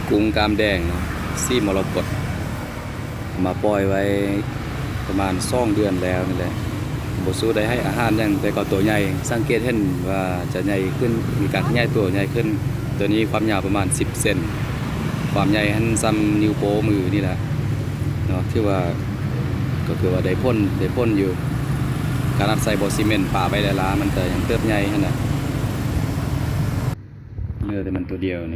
กุ้งกามแดงเนาะซีมรกตมาปล่อยไว้ประมาณ2 เดือนแล้วนี่แหละบ่สู้ได้ให้อาหารหยังแต่ก็ตัวใหญ่สังเกตเห็นว่าจะใหญ่ขึ้นมีการขยายตัวใหญ่ขึ้นตัวนี้ความยาวประมาณ10 เซนความใหญ่หันซ้ำนิ้วโป้มือนี่แหละเนาะที่ว่าก็คือว่าได้พ่นอยู่การอัดใส่บ่อซีเมนต์ป่าไปหลายๆมันแต่ยังเติบใหญ่หั่นน่ะแต่มันตัวเดียวนี่